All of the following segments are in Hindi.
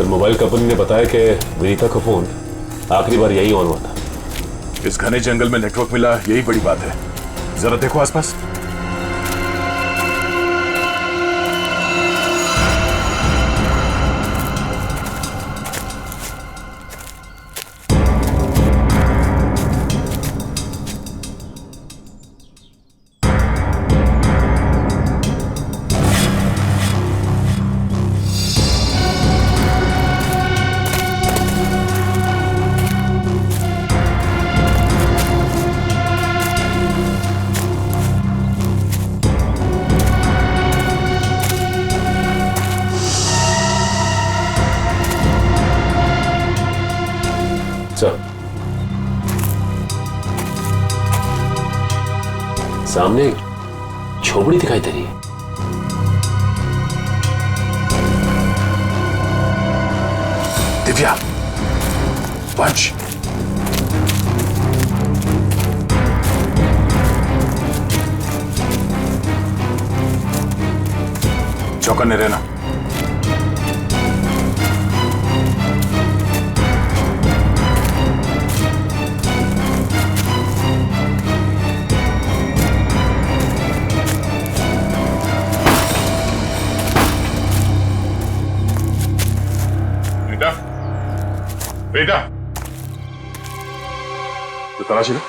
फिर मोबाइल कंपनी ने बताया कि विनीता का फोन आखिरी बार यही ऑन हुआ था। इस घने जंगल में नेटवर्क मिला, यही बड़ी बात है। जरा देखो आसपास। सामने झोपड़ी दिखाई दे रही है। दिव्या, वंश, चौकन्ने रहना। बेटा, तो तलाशी लो।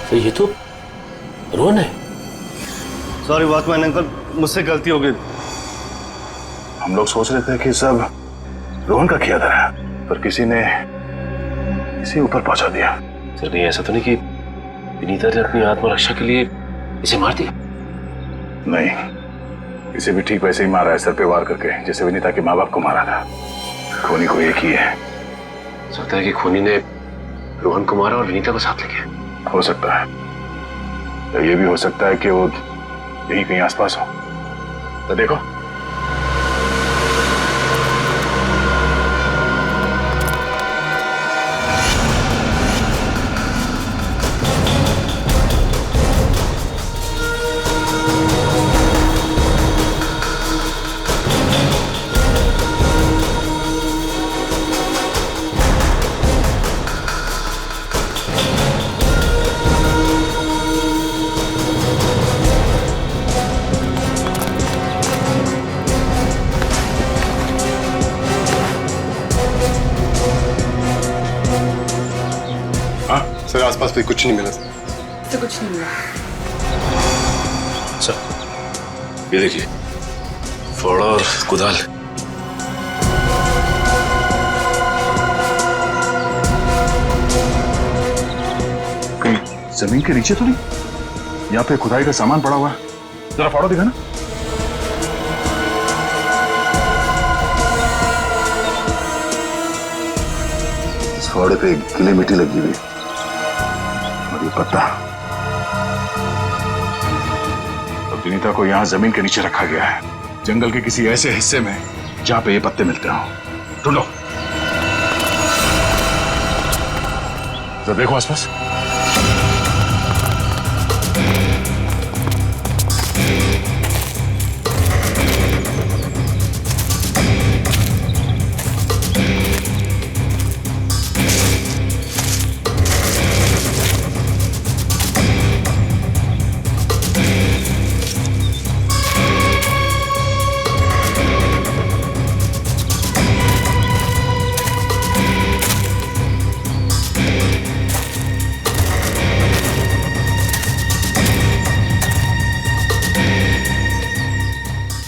तो ये तो रोहन है। सॉरी वॉचमैन अंकल, मुझसे गलती हो गई। हम लोग सोच रहे थे कि सब रोहन का किया था, पर किसी ने इसे ऊपर पहुंचा दिया। सर नहीं, ऐसा तो नहीं कि विनीता ने अपनी आत्मरक्षा के लिए इसे मार दिया? नहीं, इसे भी ठीक वैसे ही मारा है, सर पे वार करके, जैसे विनीता के माँ बाप को मारा था। खूनी को एक ही है। सकता है कि खूनी ने रोहन को मारा और विनीता को साथ ले गया। हो सकता है, या ये भी हो सकता है कि वो यही कहीं आसपास हो। तो देखो, सर आसपास पे कुछ नहीं मिला सर। तो कुछ नहीं मिला। सर ये देखिए, फावड़ा और कुदाल। कहीं जमीन के नीचे तो नहीं? यहाँ पे खुदाई का सामान पड़ा हुआ है, जरा फाड़ो दिखा ना। इस फावड़े पे गीली मिट्टी लगी हुई, और ये पत्ता। और विनीता को यहाँ जमीन के नीचे रखा गया है, जंगल के किसी ऐसे हिस्से में जहाँ पे ये पत्ते मिलते हो। ढूंढो, जरा देखो आसपास।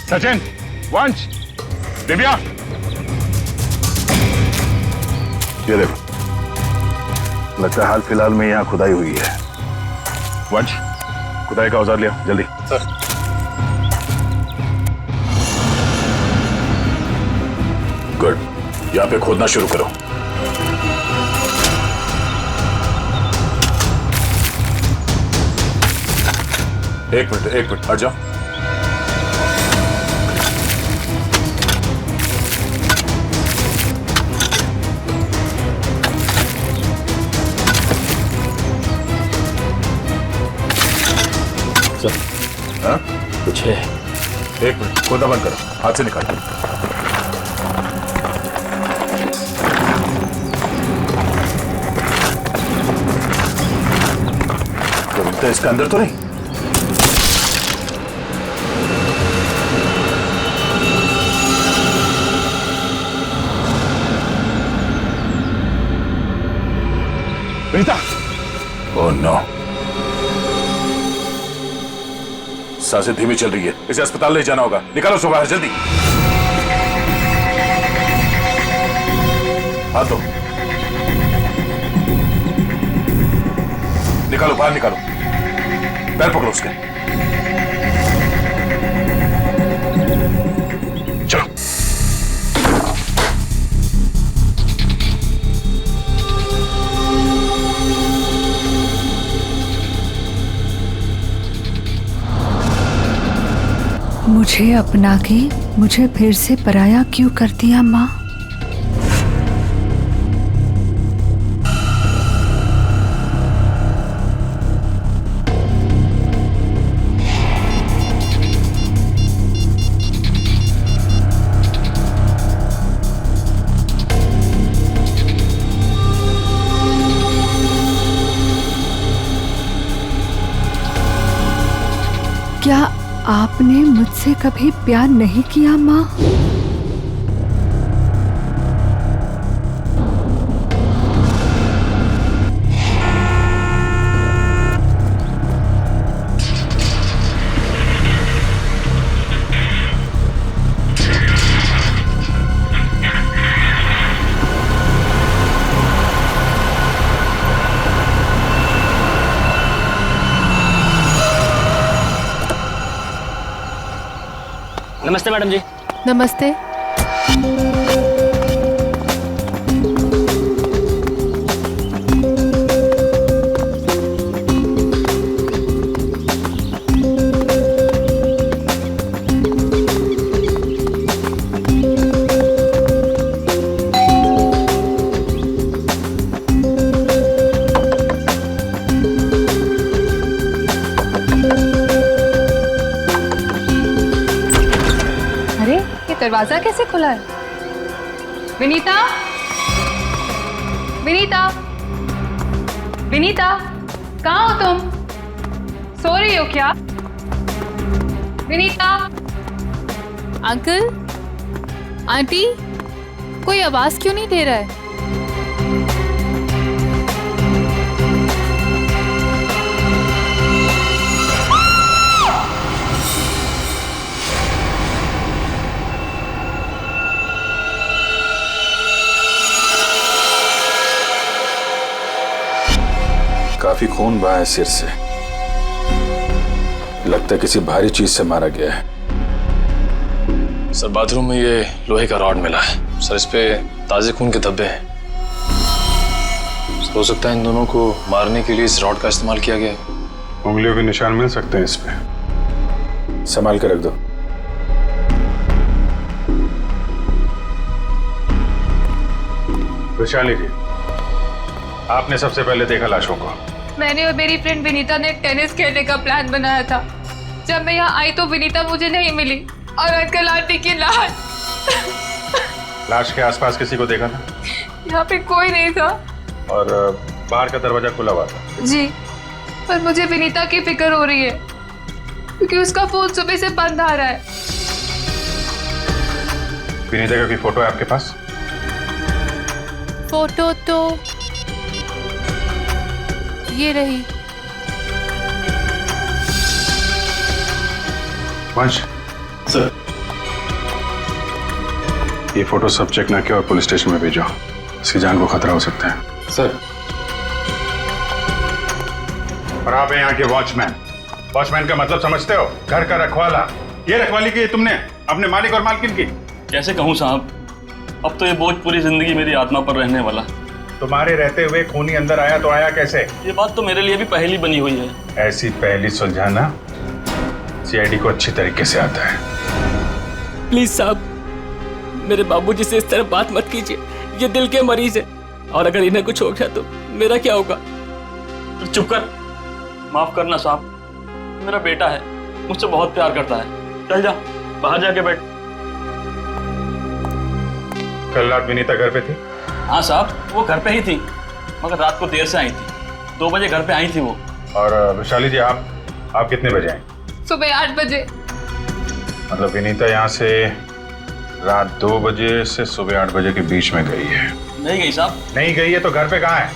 सचिन, वंश, दिव्या, ये देखो, लगता है हाल फिलहाल में यहाँ खुदाई हुई है। वंश, खुदाई का औजार लिया जल्दी। सर। गुड, यहाँ पे खोदना शुरू करो। एक मिनट हट जाओ। हाँ? कुछ है। एक मिनट, खोदा बंद करो, हाथ से निकालो। तो इसके अंदर तो नहीं? रीता! ओह नो, सांसें धीमी चल रही है, इसे अस्पताल ले जाना होगा। निकालो उसको बाहर जल्दी। हाथ दो, निकालो बाहर निकालो, पैर पकड़ो उसके। चलो। मुझे अपना के मुझे फिर से पराया क्यों कर दिया माँ? क्या आपने मुझसे कभी प्यार नहीं किया माँ? नमस्ते मैडम जी। नमस्ते। दरवाजा कैसे खुला है? विनीता, विनीता, विनीता, कहाँ हो तुम? सो रही हो क्या? विनीता। अंकल, आंटी, कोई आवाज क्यों नहीं दे रहा है? काफी खून बहा है सिर से, लगता है किसी भारी चीज से मारा गया है। सर बाथरूम में ये लोहे का रॉड मिला है सर, इस पे ताजे खून के धब्बे हैं। हो सकता है इन दोनों को मारने के लिए इस रॉड का इस्तेमाल किया गया है। उंगलियों के निशान मिल सकते हैं इस पे। संभाल के रख दो। वैशाली जी, आपने सबसे पहले देखा लाशों को? मैंने और मेरी फ्रेंड विनीता ने टेनिस खेलने का प्लान बनाया था। जब मैं यहाँ आई तो विनीता मुझे नहीं मिली और अंकल आंटी की लाश। लाश के आसपास किसी को देखा था? यहाँ पे कोई नहीं था। और बाहर का दरवाजा खुला हुआ था? जी, पर मुझे विनीता की फिक्र हो रही है क्योंकि उसका फोन सुबह से बंद आ रहा है। विनीता का कोई फोटो है आपके पास? फोटो तो ये रही। वंश, सर ये फोटो सब चेक ना किया और पुलिस स्टेशन में भेजो। इसकी जान को खतरा हो सकता है। सर और आप हैं यहाँ के वॉचमैन। वॉचमैन का मतलब समझते हो? घर का रखवाला। ये रखवाली की है तुमने अपने मालिक और मालकिन की। कैसे कहूँ साहब, अब तो ये बोझ पूरी जिंदगी मेरी आत्मा पर रहने वाला। तुम्हारे रहते हुए खूनी अंदर आया तो आया कैसे? ये बात तो मेरे लिए भी पहेली बनी हुई है। ऐसी पहेली सुलझाना सीआईडी को अच्छी तरीके से आता है। प्लीज साहब, मेरे बाबूजी से इस तरह बात मत कीजिए। ये दिल के मरीज है और अगर इन्हें कुछ हो गया तो मेरा क्या होगा? चुप कर, माफ करना साहब, मेरा बेटा है, मुझसे बहुत प्यार करता है। चल जा, बाहर जाके बैठ। कल रात विनीता घर पे थी? हाँ साहब, वो घर पे ही थी, मगर रात को देर से आई थी। 2 बजे घर पे आई थी वो। और वैशाली जी आप कितने बजे आए? सुबह 8 बजे। मतलब विनीता यहाँ से रात 2 बजे से सुबह 8 बजे के बीच में गई है? नहीं गई साहब। नहीं गई है तो घर पे कहाँ है?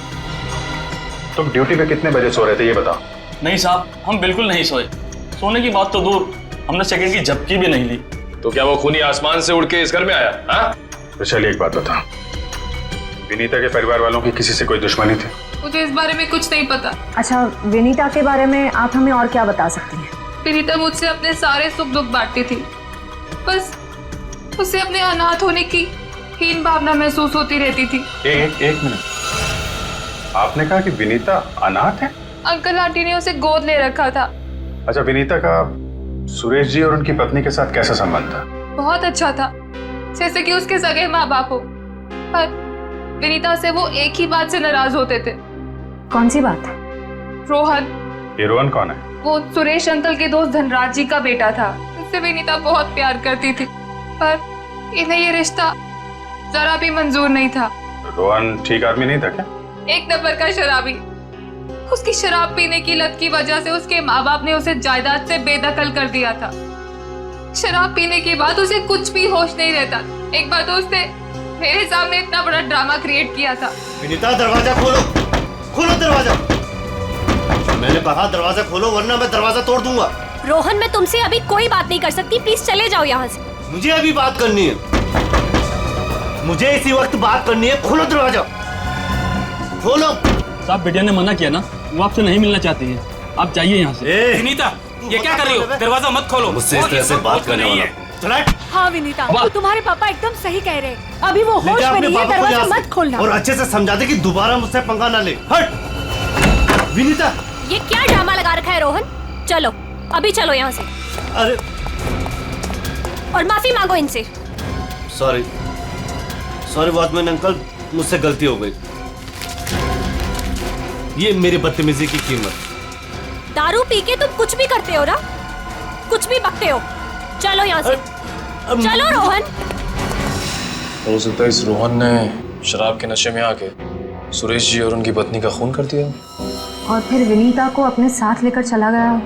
तुम ड्यूटी पे कितने बजे सो रहे थे ये बताओ। नहीं साहब, हम बिल्कुल नहीं सोए। सोने की बात तो दूर, हमने सेकंड की झपकी भी नहीं ली। तो क्या वो खूनी आसमान से उड़ के इस घर में आया? हाँ? वैशाली एक बात बता, विनीता के परिवार वालों की किसी से कोई दुश्मनी थी? मुझे इस बारे में कुछ नहीं पता। अच्छा, विनीता के बारे में आप हमें और क्या बता सकती हैं? विनीता मुझसे अपने सारे सुख दुख बांटती थी, बस उसे अपने अनाथ होने की हीन भावना महसूस होती रहती थी। एक मिनट, आपने कहा कि विनीता अनाथ है? अंकल आंटी ने उसे गोद ले रखा था। अच्छा, विनीता का सुरेश जी और उनकी पत्नी के साथ कैसा संबंध था? बहुत अच्छा था, जैसे कि उसके सगे माँ बाप हो। पर विनीता से वो एक ही बात से नाराज होते थे। कौन सी बात? रोहन। ये रोहन कौन है? वो सुरेश अंकल के दोस्त धनराज जी का बेटा था। उससे विनीता बहुत प्यार करती थी, पर इन्हें ये रिश्ता जरा भी मंजूर नहीं था। रोहन ठीक आदमी नहीं था क्या? एक नंबर का शराबी। उसकी शराब पीने की लत की वजह से उसके माँ बाप ने उसे जायदाद से बेदखल कर दिया था। शराब पीने के बाद उसे कुछ भी होश नहीं रहता। एक बार तो उसने मेरे सामने इतना बड़ा ड्रामा क्रिएट किया था। विनीता, दरवाजा खोलो, खोलो दरवाजा। मैंने कहा दरवाजा खोलो वरना मैं दरवाजा तोड़ दूंगा। रोहन, मैं तुमसे अभी कोई बात नहीं कर सकती, प्लीज चले जाओ यहाँ से। मुझे अभी बात करनी है, मुझे इसी वक्त बात करनी है। खोलो दरवाजा, खोलो। साहब, बेटिया ने मना किया ना, वो आपसे नहीं मिलना चाहती है। आप जाइए यहाँ से। विनीता, ये क्या कर रही हो? दरवाजा मत खोलो। मुझसे इस तरह से बात करने वाला चला। हाँ विनीता, तुम्हारे पापा एकदम सही कह रहे हैं। अभी वो होश में नहीं है, दरवाजा मत खोलना। और अच्छे से समझा दे कि दोबारा मुझसे पंगा ना ले। हट। विनीता, ये क्या ड्रामा लगा रखा है रोहन? चलो, अभी चलो यहाँ से। अरे, और माफी मांगो इनसे। सॉरी वॉचमैन अंकल, मुझसे गलती हो गई। ये मेरी बदतमीजी की कीमत। दारू पी के तुम कुछ भी करते हो ना, कुछ भी बकते हो। चलो यहाँ से, चलो रोहन। हो सकता है इस रोहन ने शराब के नशे में आके सुरेश जी और उनकी पत्नी का खून कर दिया और फिर विनीता को अपने साथ लेकर चला गया।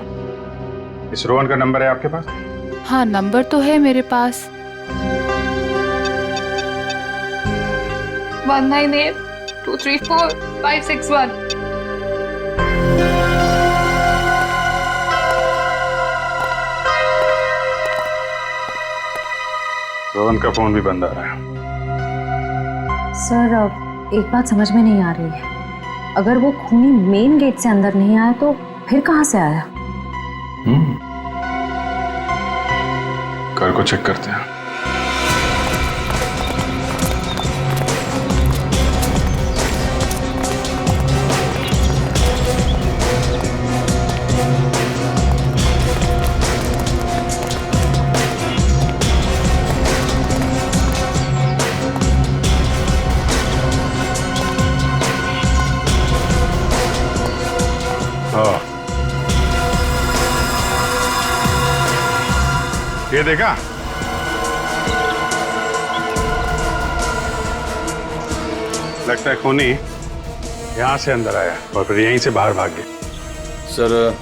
इस रोहन का नंबर है आपके पास? हाँ, नंबर तो है मेरे पास। 1982345561। रोहन का फोन भी बंद आ रहा है। सर, अब एक बात समझ में नहीं आ रही है। अगर वो खूनी मेन गेट से अंदर नहीं आया तो फिर कहाँ से आया? घर को चेक करते हैं। ये देखा? लगता है खूनी यहाँ से अंदर आया और फिर यहीं से बाहर भाग गया। सर,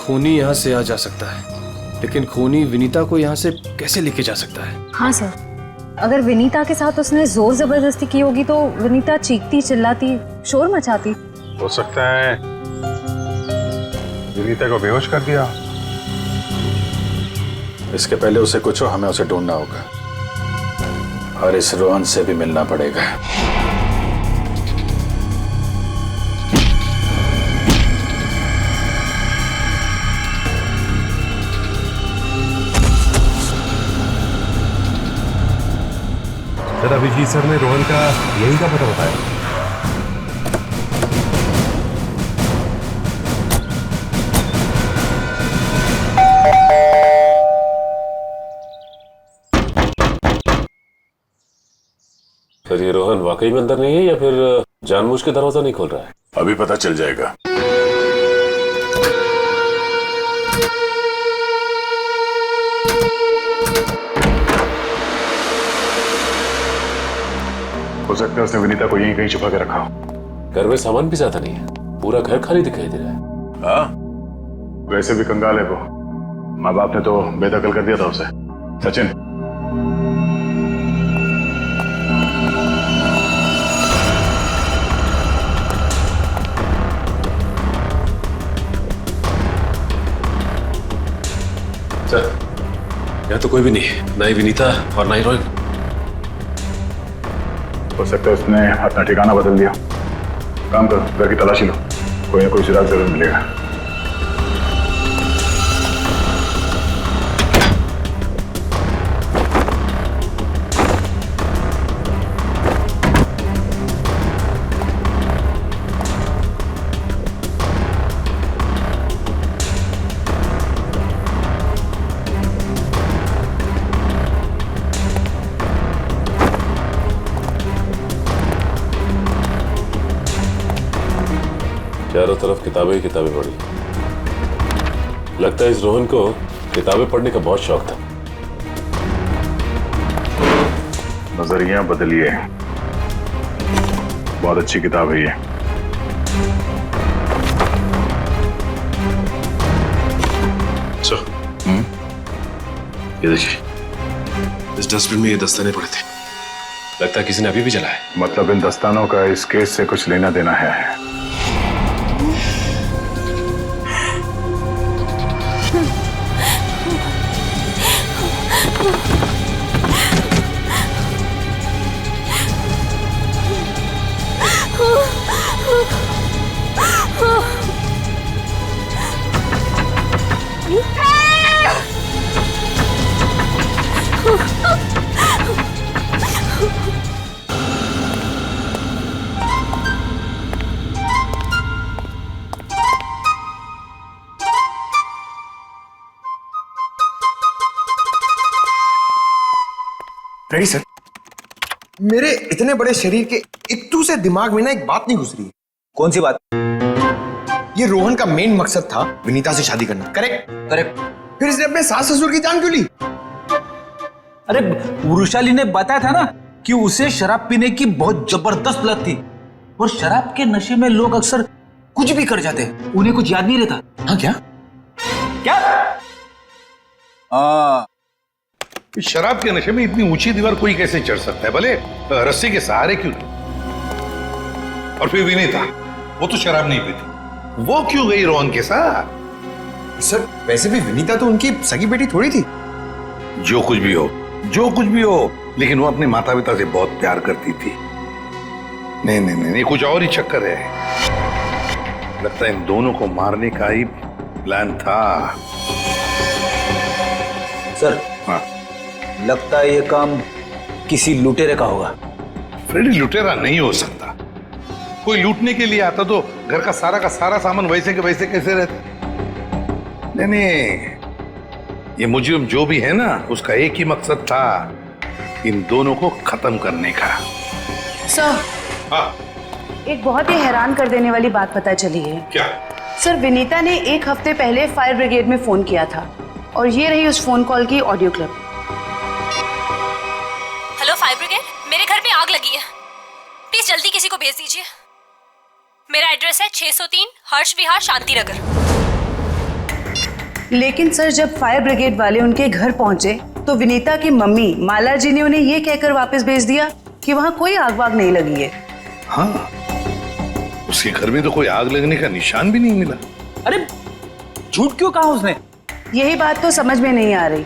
खूनी यहाँ से आ जा सकता है, लेकिन खूनी विनीता को यहाँ से कैसे लेके जा सकता है? हाँ सर, अगर विनीता के साथ उसने जोर जबरदस्ती की होगी तो विनीता चीखती चिल्लाती शोर मचाती। हो सकता है विनीता को बेहोश कर दिया। इसके पहले उसे कुछ हो, हमें उसे ढूंढना होगा। और इस रोहन से भी मिलना पड़ेगा। सर अभिजीत सर ने रोहन का यही का पता बताया। सर ये रोहन वाकई में अंदर नहीं है या फिर जानबूझ के दरवाजा नहीं खोल रहा है? अभी पता चल जाएगा। हो सकता है उसने विनीता को यहीं कहीं छुपा के रखा हो। घर में सामान भी ज्यादा नहीं है, पूरा घर खाली दिखाई दे रहा है। हाँ, वैसे भी कंगाल है वो। माँ बाप ने तो बेदखल कर दिया था उसे। सचिन, सर यहाँ तो कोई भी नहीं है, ना ही विनीता और ना ही रोहन। हो सकता है उसने अपना ठिकाना बदल दिया। काम करो, घर की तलाशी लो, कोई ना कोई सुराग जरूर मिलेगा। चारों तरफ किताबें ही किताबें पढ़ी। लगता है इस रोहन को किताबें पढ़ने का बहुत शौक था। नजरिया बदलिए, बहुत अच्छी किताब है ये। सर, ये देखिए, इस डस्टबिन में ये दस्ताने पड़े थे। लगता है किसी ने अभी भी जलाया। मतलब इन दस्तानों का इस केस से कुछ लेना देना है। Ready sir. मेरे इतने बड़े शरीर के इत्तू से दिमाग में ना एक बात नहीं घुस रही है। कौन सी बात? ये रोहन का मेन मकसद था विनीता से शादी करना। Correct correct. फिर इसने अपने सास ससुर की जान क्यों ली? अरे वृषाली ने बताया था ना कि उसे शराब पीने की बहुत जबरदस्त लत थी, और शराब के नशे में लोग अक्सर कुछ भी कर जाते हैं, उन्हें कुछ याद नहीं रहता। हाँ क्या? क्या? शराब के नशे में इतनी ऊंची दीवार कोई कैसे चढ़ सकता है, भले रस्सी के सहारे क्यों? और फिर विनीता, वो तो शराब नहीं पीती, वो क्यों गई रोहन के साथ? सर वैसे भी विनीता तो उनकी सगी बेटी थोड़ी थी। जो कुछ भी हो, जो कुछ भी हो, लेकिन वो अपने माता पिता से बहुत प्यार करती थी। नहीं नहीं नहीं, कुछ और ही चक्कर है। लगता है इन दोनों को मारने का ही प्लान था। सर, हाँ, लगता है ये काम किसी लुटेरे का होगा। फ्रेडी लुटेरा नहीं हो सकता। कोई लूटने के लिए आता तो घर का सारा सामान वैसे के वैसे कैसे रहता? नहीं नहीं, ये मुजरिम जो भी है ना, उसका एक ही मकसद था, इन दोनों को खत्म करने का। सर, हाँ, एक बहुत ही हैरान कर देने वाली बात पता चली है। क्या? सर, विनीता ने 1 हफ्ते पहले फायर ब्रिगेड में फोन किया था, और ये रही उस फोन कॉल की audio clip. Hello fire brigade, मेरे घर में आग लगी है, प्लीज जल्दी किसी को भेज दीजिए। मेरा एड्रेस है 603 हर्ष विहार शांति नगर। लेकिन सर, जब फायर ब्रिगेड वाले उनके घर पहुंचे तो विनीता की मम्मी माला जी ने उन्हें ये कहकर वापस भेज दिया कि वहां कोई आग वाग नहीं लगी है। हाँ, उसके घर में तो कोई आग लगने का निशान भी नहीं मिला। अरे झूठ क्यों कहा उसने? यही बात तो समझ में नहीं आ रही।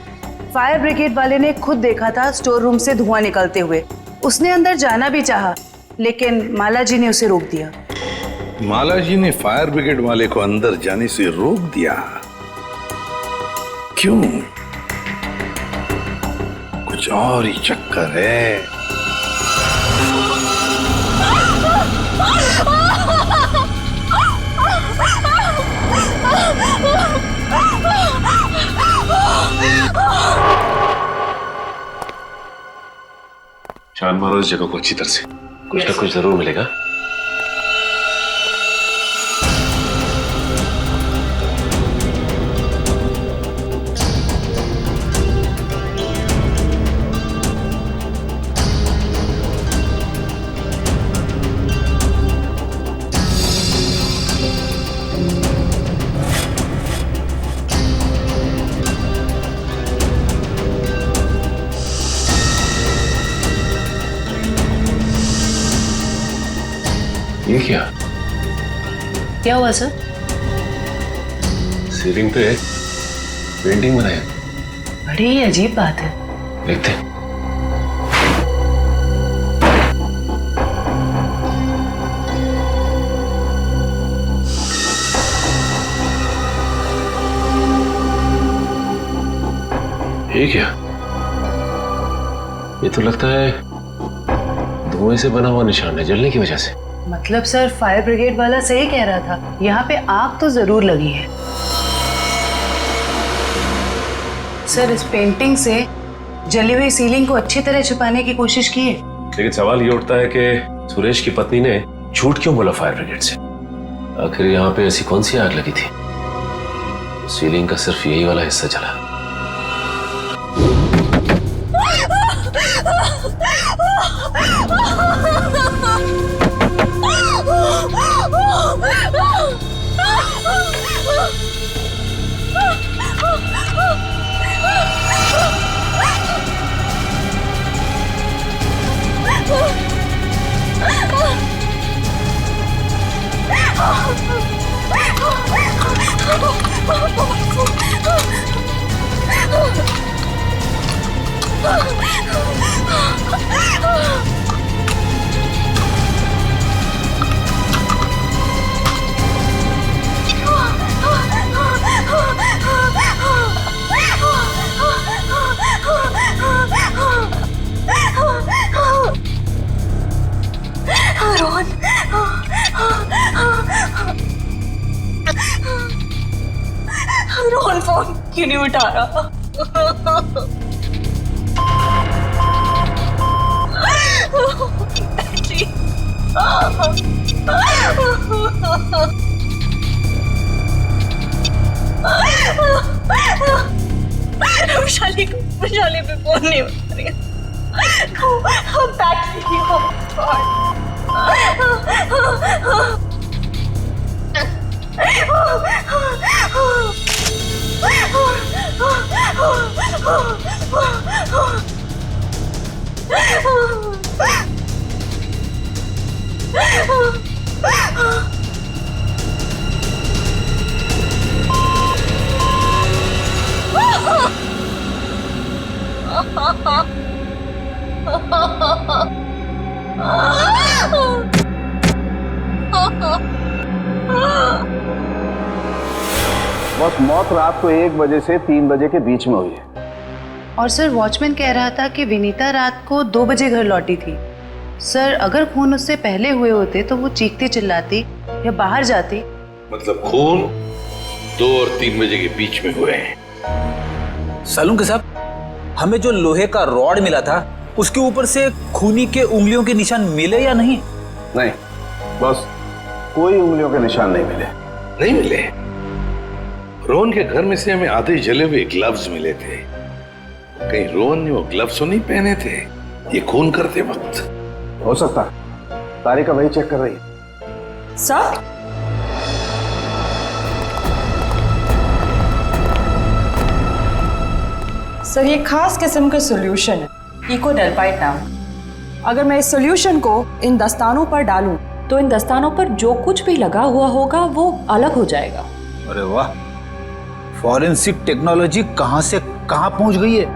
फायर ब्रिगेड वाले ने खुद देखा था स्टोर रूम से धुआं निकलते हुए। उसने अंदर जाना भी चाहा, लेकिन माला जी ने उसे रोक दिया। माला जी ने फायर ब्रिगेड वाले को अंदर जाने से रोक दिया? क्यों? कुछ और ही चक्कर है। छान मारो इस जगह को अच्छी तरह से, कुछ ना कुछ जरूर मिलेगा। ये क्या? क्या हुआ सर? सीलिंग पे पेंटिंग बनाया। बड़ी ही अजीब बात है। देखते हैं। ये क्या? ये तो लगता है धुएं से बना हुआ निशान है, जलने की वजह से। मतलब सर फायर ब्रिगेड वाला सही कह रहा था, यहाँ पे आग तो जरूर लगी है। सर इस पेंटिंग से जली हुई सीलिंग को अच्छी तरह छुपाने की कोशिश की है। लेकिन सवाल ये उठता है कि सुरेश की पत्नी ने झूठ क्यों बोला फायर ब्रिगेड से? आखिर यहाँ पे ऐसी कौन सी आग लगी थी? सीलिंग का सिर्फ यही वाला हिस्सा जला। रोहन फोन क्यों नहीं उठा रहा? वैशाली पे फोन नहीं उठा रही। बैटरी बस मौत रात को 1 बजे से 3 बजे के बीच में हुई है। और सर वॉचमैन कह रहा था कि विनीता रात को 2 बजे घर लौटी थी। सर अगर खून उससे पहले हुए होते तो वो चीखती चिल्लाती या बाहर जाती। मतलब खून 2 और 3 बजे के बीच में हुए हैं। सालुंके साहब, हमें जो लोहे का रॉड मिला था उसके ऊपर से खूनी के उंगलियों के निशान मिले या नहीं? नहीं, बस कोई उंगलियों के निशान नहीं मिले। नहीं मिले? रोहन के घर में से हमें आधे जले हुए ग्लव्स मिले थे। कहीं रोहन ने वो ग्लव्स तो नहीं पहने थे ये खून करते वक्त? हो सकता है, तारिका वही चेक कर रही है। सर सर ये खास किस्म का सॉल्यूशन है, इको डेल्पाइट नाम। अगर मैं इस सॉल्यूशन को इन दस्तानों पर डालूं तो इन दस्तानों पर जो कुछ भी लगा हुआ होगा वो अलग हो जाएगा। अरे वाह, फॉरेंसिक टेक्नोलॉजी कहां से कहां पहुंच गई है।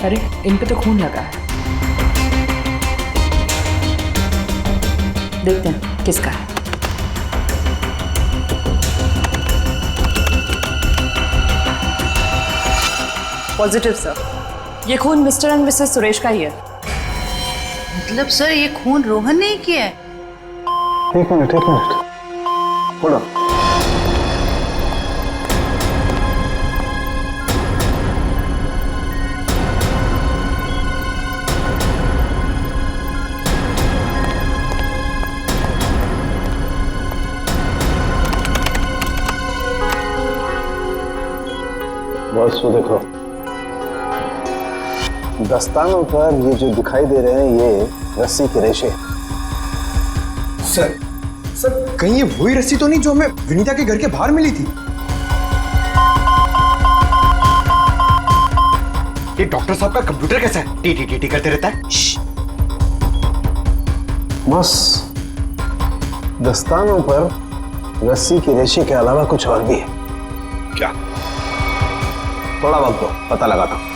अरे इन पे तो खून लगा है, देखते हैं किसका है। पॉजिटिव सर, ये खून मिस्टर एंड मिसेस सुरेश का ही है। मतलब सर ये खून रोहन ने ही किया है? एक मिनट होल्ड ऑन। बस वो देखो, दस्तानों पर ये जो दिखाई दे रहे हैं ये रस्सी के रेशे। सर कहीं ये वही रस्सी तो नहीं जो हमें विनीता के घर के बाहर मिली थी? ये डॉक्टर साहब का कंप्यूटर कैसा है? टी टी टी टी करते रहता है। बस दस्तानों पर रस्सी के रेशे के अलावा कुछ और भी है। क्या? थोड़ा वक्त दो, पता लगाता हूं।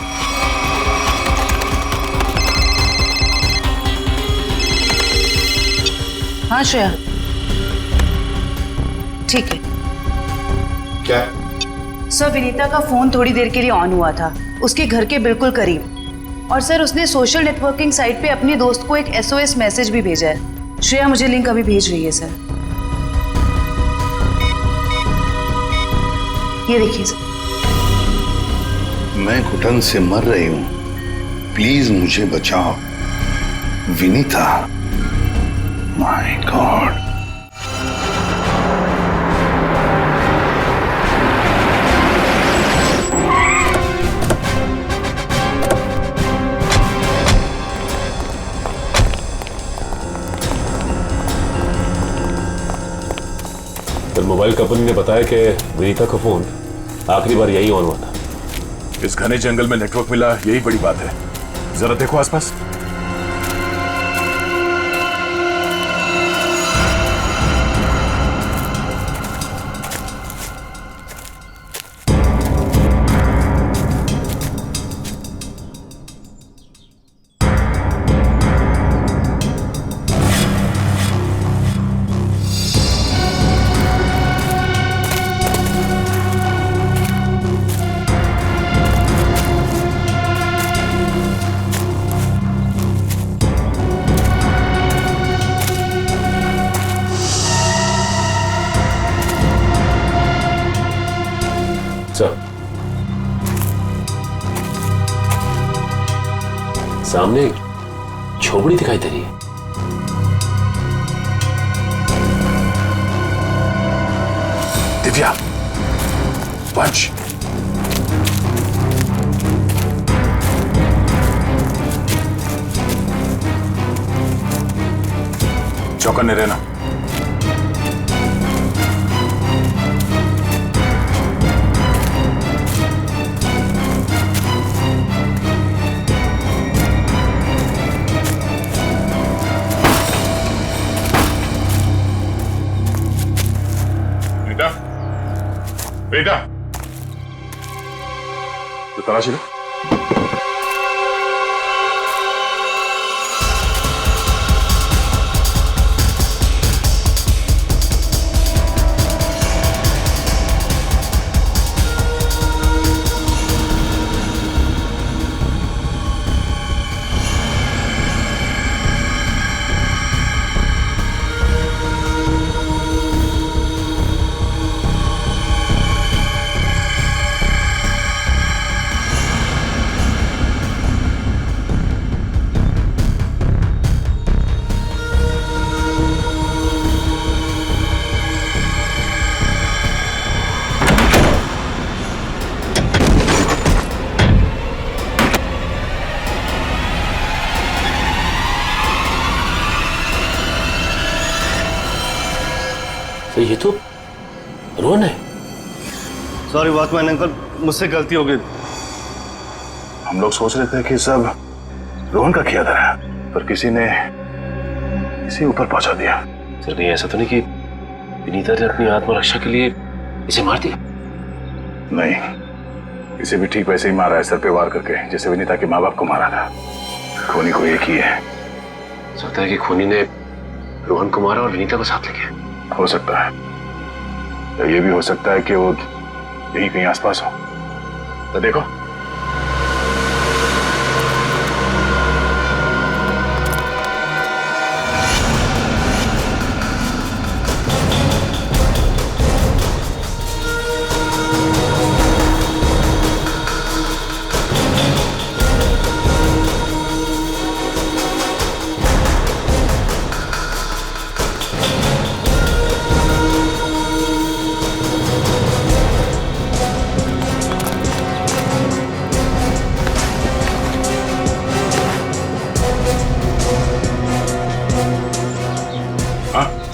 हाँ श्रेया, ठीक है। क्या? सर विनीता का फोन थोड़ी देर के लिए ऑन हुआ था, उसके घर के बिल्कुल करीब। और सर उसने सोशल नेटवर्किंग साइट पे अपने दोस्त को एक SOS मैसेज भी भेजा है। श्रेया मुझे लिंक अभी भेज रही है सर, ये देखिए सर। मैं घुटन से मर रही हूं, प्लीज मुझे बचाओ। Vinita, my God. फिर मोबाइल कंपनी ने बताया कि विनीता का फोन आखिरी बार यही ऑन हुआ था। इस घने जंगल में नेटवर्क मिला, यही बड़ी बात है। जरा देखो आसपास। सामने झोपड़ी दिखाई दे रही है। दिव्या, वंश, चौकन्ने रहना। बेटा, तो तलाशी लो। तो ये तो रोहन है। सॉरी वॉचमैन अंकल, मुझसे गलती हो गई। हम लोग सोच रहे थे कि सब रोहन का किया था, पर किसी ने इसे ऊपर पहुंचा दिया। सर नहीं, ऐसा तो नहीं कि विनीता ने अपनी आत्मरक्षा के लिए इसे मार दिया? नहीं, इसे भी ठीक वैसे ही मारा है, सर पे वार करके, जैसे विनीता के माँ बाप को मारा था। खूनी को एक ही है। सोचता है कि खूनी ने रोहन को मारा और विनीता को साथ लेके। हो सकता है, या ये भी हो सकता है कि वो यहीं कहीं आसपास हो। तो देखो,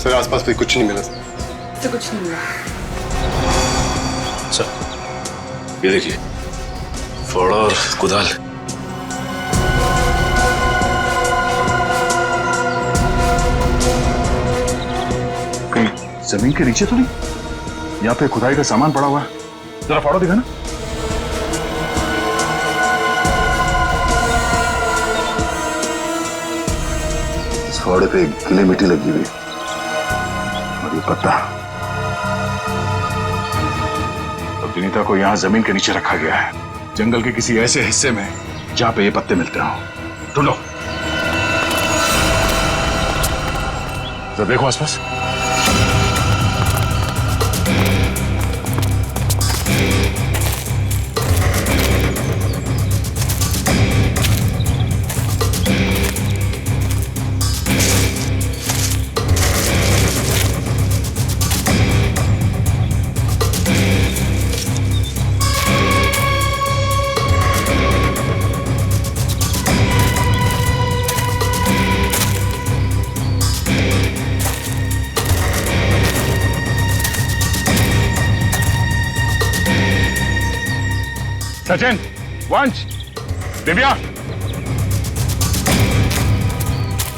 सर आसपास भी कुछ नहीं मिला तो कुछ नहीं मिला। सर ये देखिए, फावड़ा और कुदाल। कहीं जमीन के नीचे तो नहीं? यहाँ पे खुदाई का सामान पड़ा हुआ है, जरा फाड़ो दिखा ना। इस फावड़े पे गीली मिट्टी लगी हुई और ये पत्ता। अब विनीता को यहाँ जमीन के नीचे रखा गया है, जंगल के किसी ऐसे हिस्से में जहाँ पे ये पत्ते मिलते हो। ढूंढो, जरा देखो आसपास। सचिन, वंश, दिव्या,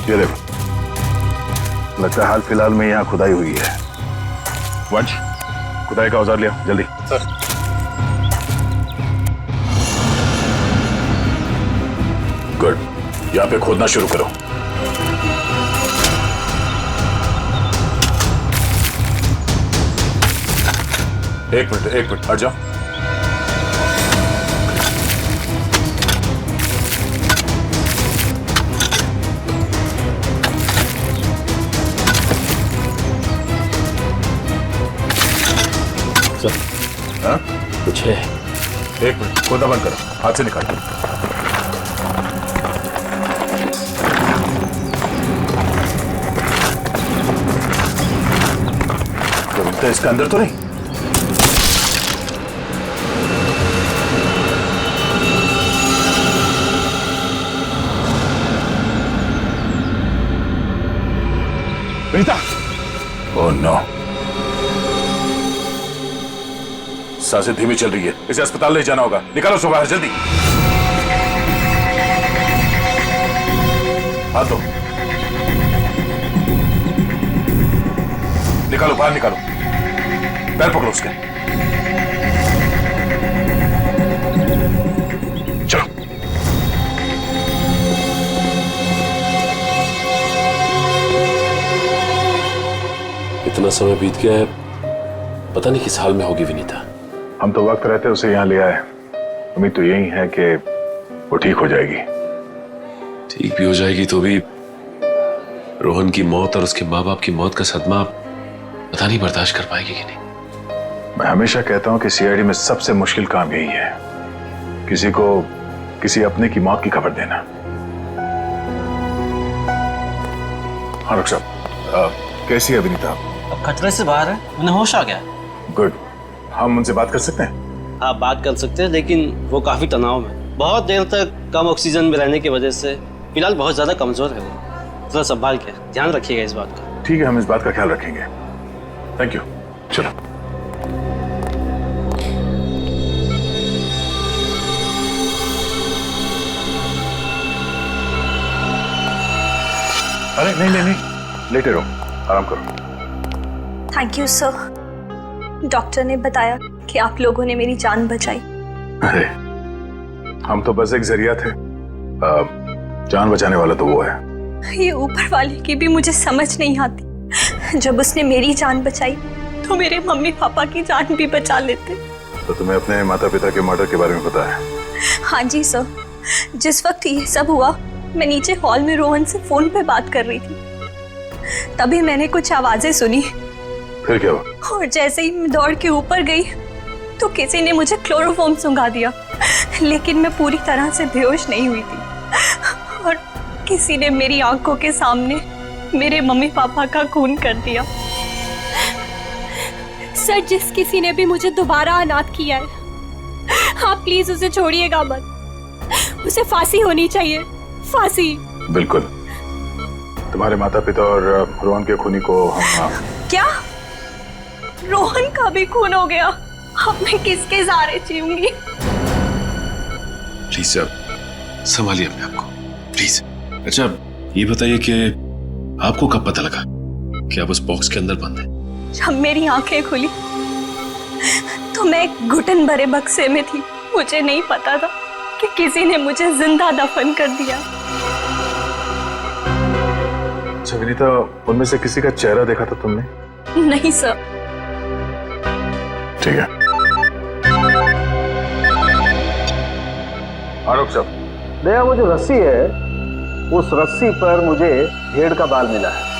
ये देखो, लगता है हाल फिलहाल में यहाँ खुदाई हुई है। वंश, खुदाई का औजार लिया जल्दी। सर। गुड, यहाँ पे खोदना शुरू करो। एक मिनट हट जाओ। हाँ? कुछ है। एक मिनट, खोदना बंद करो, हाथ से निकालो। तो इसका अंदर तो नहीं? विनीता! ओह नो, सांसें धीमी चल रही है, इसे अस्पताल ले जाना होगा। निकालो उसको बाहर जल्दी। हाथ दो, निकालो बाहर, निकालो। पैर पकड़ो उसके। चलो। इतना समय बीत गया है, पता नहीं किस हाल में होगी विनीता। हम तो वक्त रहते उसे यहाँ ले आए, उम्मीद तो यही है कि वो ठीक हो जाएगी। ठीक भी हो जाएगी तो भी रोहन की मौत और उसके माँ बाप की मौत का सदमा पता नहीं बर्दाश्त कर पाएगी कि नहीं। मैं हमेशा कहता हूँ कि सीआईडी में सबसे मुश्किल काम यही है, किसी को किसी अपने की मौत की खबर देना। हाँ डॉक्टर साहब, कैसी है विनीता? अब खतरे से बाहर है, उन्हें होश आ गया। गुड, हम उनसे बात कर सकते हैं? हाँ बात कर सकते हैं, लेकिन वो काफी तनाव में, बहुत देर तक कम ऑक्सीजन में रहने की वजह से फिलहाल बहुत ज्यादा कमजोर है वो। थोड़ा संभाल के ध्यान रखिएगा इस बात का। ठीक है, हम इस बात का ख्याल रखेंगे। Thank you. चलो। अरे नहीं नहीं नहीं, लेटे रहो, आराम करो। Thank you sir. डॉक्टर ने बताया कि आप लोगों ने मेरी जान बचाई। अरे हम तो बस एक जरिया थे, जान बचाने वाला तो वो है। ये ऊपर वाले की भी मुझे समझ नहीं आती। जब उसने मेरी जान बचाई तो मेरे मम्मी पापा की जान भी बचा लेते। तो तुम्हें अपने माता पिता के मर्डर के बारे में पता है? हाँ जी सर, जिस वक्त ये सब हुआ मैं नीचे हॉल में रोहन से फोन पे बात कर रही थी। तभी मैंने कुछ आवाजें सुनी। फिर क्या हुआ? और जैसे ही मैं दौड़ के ऊपर गई तो किसी ने मुझे क्लोरोफॉर्म सुंघा दिया, लेकिन मैं पूरी तरह से बेहोश नहीं हुई थी। और किसी ने मेरी आंखों के सामने मेरे मम्मी पापा का खून कर दिया। सर, जिस किसी ने भी मुझे दोबारा अनाथ किया है, आप प्लीज उसे छोड़िएगा मत। उसे फांसी होनी चाहिए, फांसी। बिल्कुल। तुम्हारे माता पिता और रोहन के खूनी को हम... क्या? रोहन का भी खून हो गया? अब मैं किसके सहारे जीऊंगी? प्लीज सर, संभालिए अपने आप को, प्लीज। अच्छा ये बताइए कि आपको कब पता लगा कि आप उस बॉक्स के अंदर बंद हैं? जब मेरी आंखें खुली तो मैं एक घुटन भरे बक्से में थी। मुझे नहीं पता था कि किसी ने मुझे जिंदा दफन कर दिया। अच्छा विनीता, उनमें से किसी का चेहरा देखा था तुमने? नहीं सर। ठीक है। आरोप साहब। दया, वो जो रस्सी है, उस रस्सी पर मुझे भेड़ का बाल मिला है।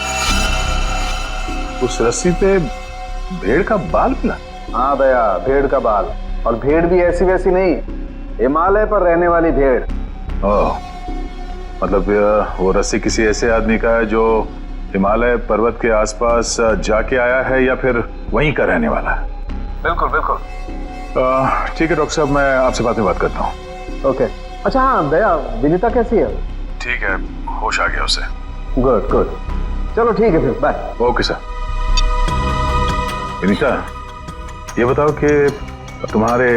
उस रस्सी पे भेड़ का बाल मिला? हाँ दया, भेड़ का बाल। और भेड़ भी ऐसी वैसी नहीं, हिमालय पर रहने वाली भेड़। ओह, मतलब वो रस्सी किसी ऐसे आदमी का है जो हिमालय पर्वत के आसपास जाके आया है या फिर वहीं का रहने वाला है? बिल्कुल बिल्कुल। ठीक है डॉक्टर साहब, मैं आपसे बाद में बात करता हूँ। ओके। अच्छा हाँ दया, विनीता कैसी है? ठीक है, होश आ गया उसे। गुड गुड, चलो ठीक है फिर, बाय। Okay sir. विनीता, ये बताओ कि तुम्हारे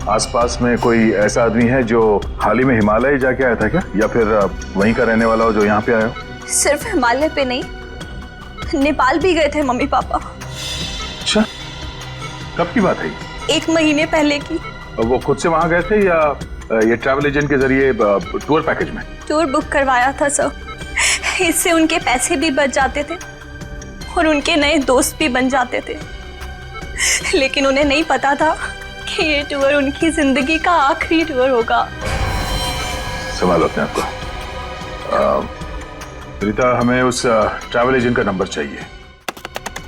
आसपास में कोई ऐसा आदमी है जो हाल ही में हिमालय जाके आया था क्या, या फिर वहीं का रहने वाला हो जो यहाँ पे आया हो? सिर्फ हिमालय पे नहीं, नेपाल भी गए थे मम्मी पापा। अच्छा, कब की बात है? 1 महीने पहले की। वो खुद से वहां गए थे या ये ट्रैवल एजेंट के जरिए टूर पैकेज में? टूर बुक करवाया था सर। इससे उनके पैसे भी बच जाते थे और उनके नए दोस्त भी बन जाते थे। लेकिन उन्हें नहीं पता था कि ये टूर उनकी जिंदगी का आखिरी टूर होगा। संभालो अपने आप को। विनीता, हमें उस ट्रैवल एजेंट का नंबर चाहिए।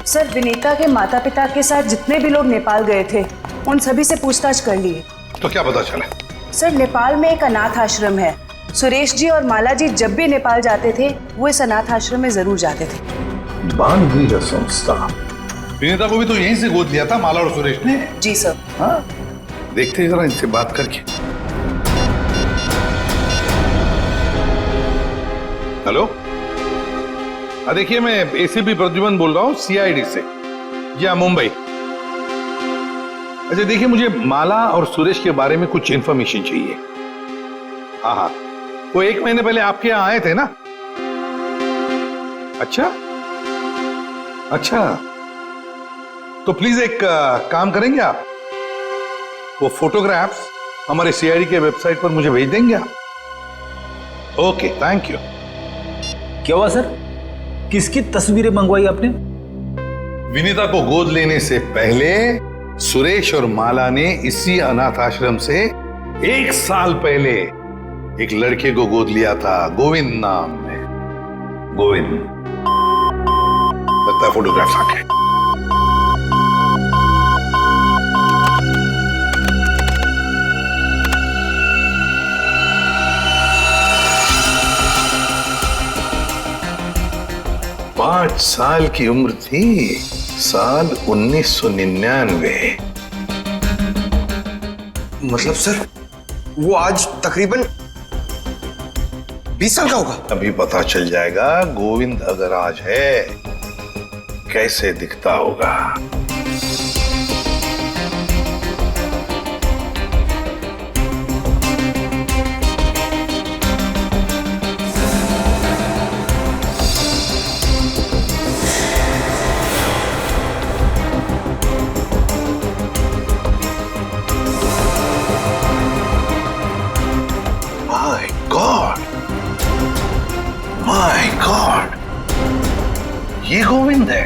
सर, विनीता के माता पिता के साथ जितने भी लोग नेपाल गए थे उन सभी से पूछताछ कर लिए। तो क्या पता चला? सर, नेपाल में एक अनाथ आश्रम है। सुरेश जी और माला जी जब भी नेपाल जाते थे वो इस अनाथ आश्रम में जरूर जाते थे। बानवीर संस्था। विनीता को भी तो यहीं से गोद लिया था माला और सुरेश ने। जी सर। हाँ, देखते हैं जरा इनसे बात करके। हेलो, देखिए मैं एसीपी प्रद्युमन बोल रहा हूँ सीआईडी से। जी हाँ, मुंबई। अच्छा देखिए, मुझे माला और सुरेश के बारे में कुछ इंफॉर्मेशन चाहिए। हाँ हाँ, वो 1 महीने पहले आपके यहाँ आए थे ना? अच्छा अच्छा, तो प्लीज एक काम करेंगे आप, वो फोटोग्राफ्स हमारे सीआईडी के वेबसाइट पर मुझे भेज देंगे आप? Okay, thank you. क्या हुआ सर? किसकी तस्वीरें मंगवाई आपने? विनीता को गोद लेने से पहले सुरेश और माला ने इसी अनाथ आश्रम से 1 साल पहले एक लड़के को गोद लिया था, गोविंद नाम में। गोविंद, लगता है फोटोग्राफ्स आ गए। पांच साल की उम्र थी, साल 1999। मतलब सर, वो आज तकरीबन 20 साल का होगा। अभी पता चल जाएगा गोविंद अगर आज है कैसे दिखता होगा। गॉड, माय गॉड, ये गोविंद है।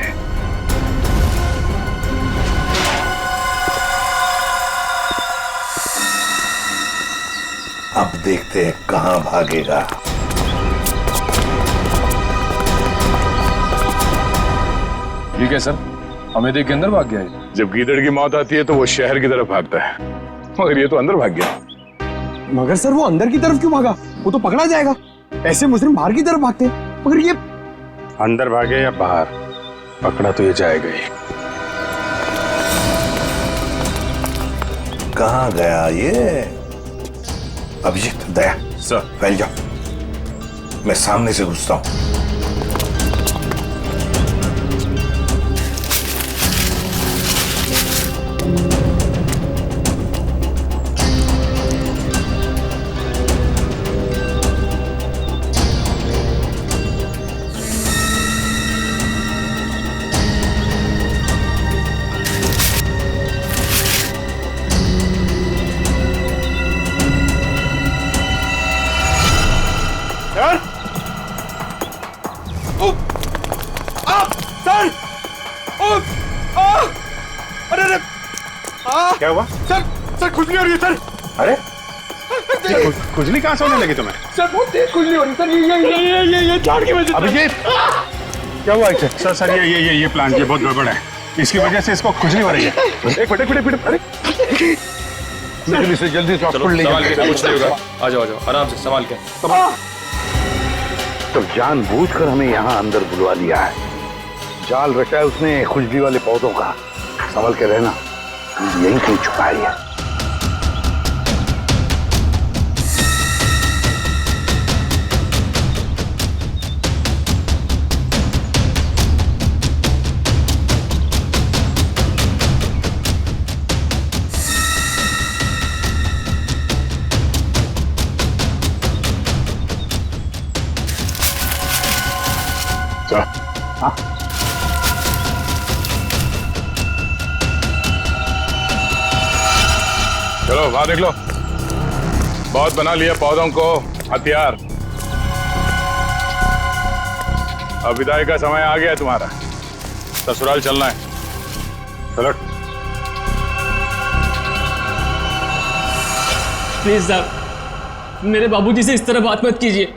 अब देखते हैं कहां भागेगा। ठीक है सर, हमें देख के अंदर भाग गया है। जब गीदड़ की मौत आती है तो वो शहर की तरफ भागता है, मगर ये तो अंदर भाग गया। मगर सर वो अंदर की तरफ क्यों भागा? वो तो पकड़ा जाएगा। ऐसे मुजरिम बाहर की तरफ भागते हैं, मगर ये अंदर भागे या बाहर, पकड़ा तो ये जाएगा ही। कहां गया ये? अभिजीत, दया सर, फैल जाओ, मैं सामने से घुसता हूं। क्या हुआ? सर खुजली हो रही है सर। अरे खुजली कहां से होने लगी तुम्हें? सर बहुत तेज खुजली हो रही है सर। ये झाड़ की वजह से। अभिजीत, क्या हुआ इसे? सर ये प्लांट ये बहुत गड़बड़ है, इसकी वजह से इसको खुजली हो रही है। एक मिनट, अरे जल्दी से हॉस्पिटल ले जाओ। कुछ नहीं होगा, आ जाओ आराम से संभाल के। तो जानबूझकर हमें यहाँ अंदर बुलवा लिया है, जाल रचा है उसने खुजली वाले पौधों का। संभल के रहना, यहीं कहीं छुपाई है। हाँ? चलो वहां देख लो, बहुत बना लिया पौधों को हथियार। अब विदाई का समय आ गया तुम्हारा, ससुराल चलना है। चलो प्लीज साहब, मेरे बाबूजी से इस तरह बात मत कीजिए।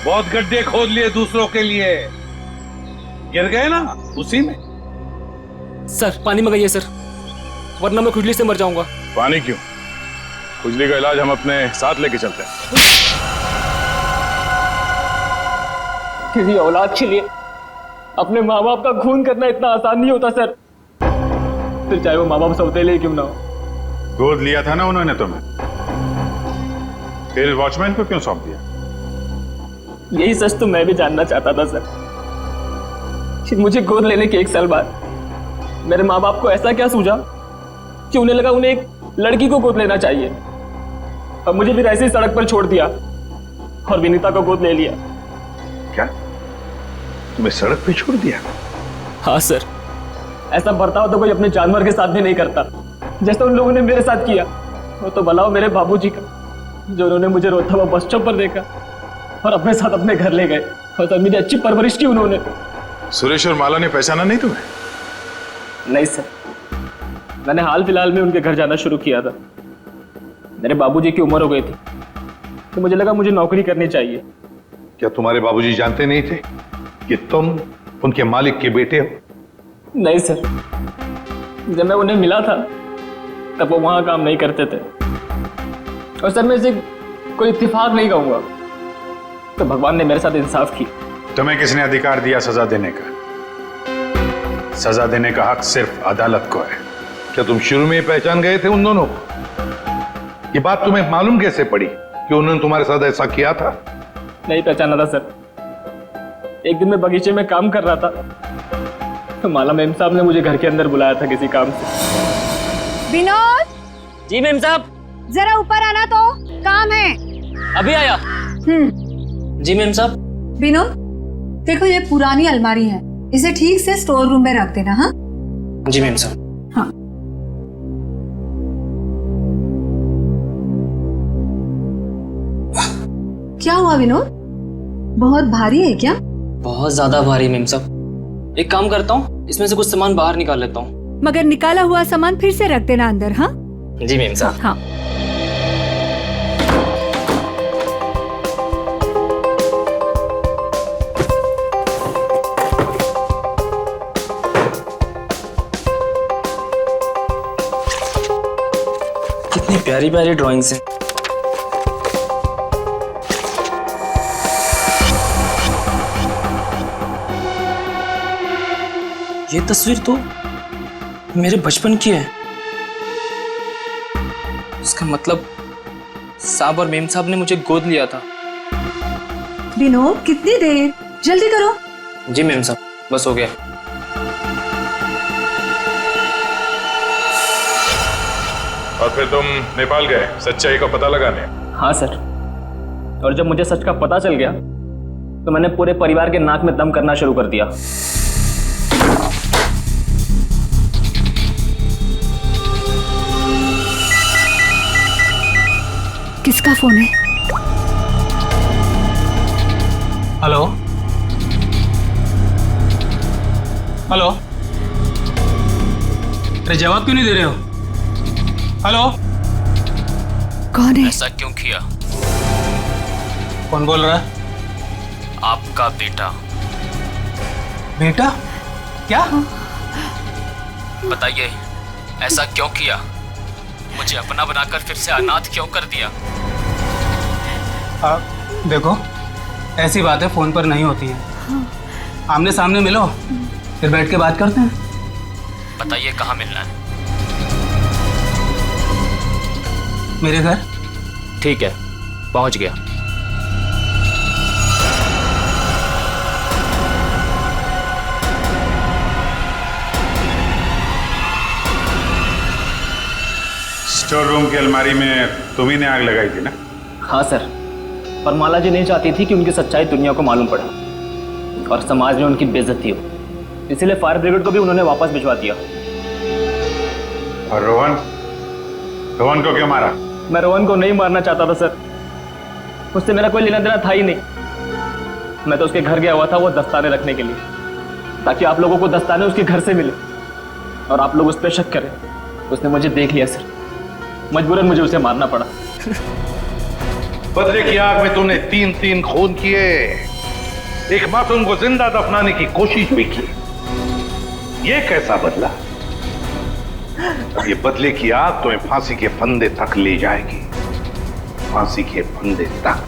बहुत गड्ढे खोद लिए दूसरों के लिए, गिर गए ना उसी में। सर पानी मंगाइए सर, वरना मैं खुजली से मर जाऊंगा। पानी क्यों? खुजली का इलाज हम अपने साथ लेके चलते हैं। किसी औलाद के लिए अपने माँ बाप का खून करना इतना आसान नहीं होता सर, फिर चाहे वो माँ बाप सौतेले क्यों ना हो। गोद लिया था ना उन्होंने तुम्हें, फिर वॉचमैन को क्यों सौंप दिया? यही सच तो मैं भी जानना चाहता था सर, कि मुझे गोद लेने के 1 साल बाद मेरे माँ बाप को ऐसा क्या सूझा कि उन्हें लगा उन्हें एक लड़की को गोद लेना चाहिए, और मुझे फिर ऐसे ही सड़क पर छोड़ दिया और विनीता को गोद ले लिया। क्या तुम्हें सड़क पे छोड़ दिया? हाँ सर, ऐसा बर्ताव तो कोई अपने जानवर के साथ भी नहीं करता, जैसा उन लोगों ने मेरे साथ किया। वो तो भला हो मेरे बाबूजी का, जो उन्होंने मुझे रोता हुआ बस स्टॉप पर देखा और अपने साथ अपने घर ले गए, और तब मेरी अच्छी परवरिश की उन्होंने। सुरेश और माला ने पहचाना नहीं तुम्हें? नहीं सर, मैंने हाल फिलहाल में उनके घर जाना शुरू किया था। मेरे बाबूजी की उम्र हो गई थी, तो मुझे लगा मुझे नौकरी करनी चाहिए। क्या तुम्हारे बाबूजी जानते नहीं थे कि तुम उनके मालिक के बेटे हो? नहीं सर, जब मैं उन्हें मिला था तब वो वहां काम नहीं करते थे, और सर मैं इसे कोई इत्तेफाक नहीं कहूंगा, तो भगवान ने मेरे साथ इंसाफ की। तुम्हें किसने अधिकार दिया सजा देने का? सजा देने का हक सिर्फ अदालत को है। क्या तुम शुरू में ही पहचान गए थे उन दोनों को? ये बात तुम्हें मालूम कैसे पड़ी कि उन्होंने तुम्हारे साथ ऐसा किया था? नहीं पहचाना था सर। एक दिन मैं बगीचे में काम कर रहा था, तो माला मैम साहब ने मुझे घर के अंदर बुलाया था किसी काम से। विनोद! जी मैम साहब। जरा ऊपर आना, तो काम है। अभी आया। जी मैम साहब। विनोद, देखो ये पुरानी अलमारी है, इसे ठीक से स्टोर रूम में रख देना। हाँ जी मैम साहब। हाँ। हुआ विनोद? बहुत भारी है क्या? बहुत ज्यादा भारी मेम साहब। एक काम करता हूँ, इसमें से कुछ सामान बाहर निकाल लेता हूँ। मगर निकाला हुआ सामान फिर से रख देना अंदर। हाँ जी मेम साहब। हाँ। कितनी प्यारी प्यारी ड्राइंग्स हैं। ये तस्वीर तो मेरे बचपन की है। इसका मतलब साहब और मेम साहब ने मुझे गोद लिया था। विनोद कितनी देर, जल्दी करो। जी मेम साहब, बस हो गया। और फिर तुम नेपाल गए सच्चाई का पता लगाने? हाँ सर, और जब मुझे सच का पता चल गया तो मैंने पूरे परिवार के नाक में दम करना शुरू कर दिया। किसका फोन है? हेलो हेलो, अरे जवाब क्यों नहीं दे रहे हो? हेलो, कौन है? ऐसा क्यों किया? कौन बोल रहा है? आपका बेटा। बेटा? क्या? बताइए, ऐसा क्यों किया? मुझे अपना बनाकर फिर से अनाथ क्यों कर दिया? देखो, ऐसी बातें फोन पर नहीं होती हैं। आमने सामने मिलो, फिर बैठ के बात करते हैं। बताइए कहाँ मिलना है? मेरे घर। ठीक है, पहुंच गया। स्टोर रूम की अलमारी में तुम्ही ने आग लगाई थी ना? हाँ सर, पर माला जी नहीं चाहती थी कि उनकी सच्चाई दुनिया को मालूम पड़े और समाज में उनकी बेइज्जती हो, इसीलिए फायर ब्रिगेड को भी उन्होंने वापस भिजवा दिया। और रोहन? रोहन को क्यों मारा? मैं रोहन को नहीं मारना चाहता था सर, उससे मेरा कोई लेना देना था ही नहीं। मैं तो उसके घर गया हुआ था वो दस्ताने रखने के लिए, ताकि आप लोगों को दस्ताने उसके घर से मिले और आप लोग उस पर शक करें। उसने मुझे देख लिया सर, मजबूरन मुझे उसे मारना पड़ा। बदले की आग में तूने 3 खून किए, एक मासूम को जिंदा दफनाने की कोशिश भी की। ये कैसा बदला? ये बदले की आग तुम्हें फांसी के फंदे तक ले जाएगी, फांसी के फंदे तक।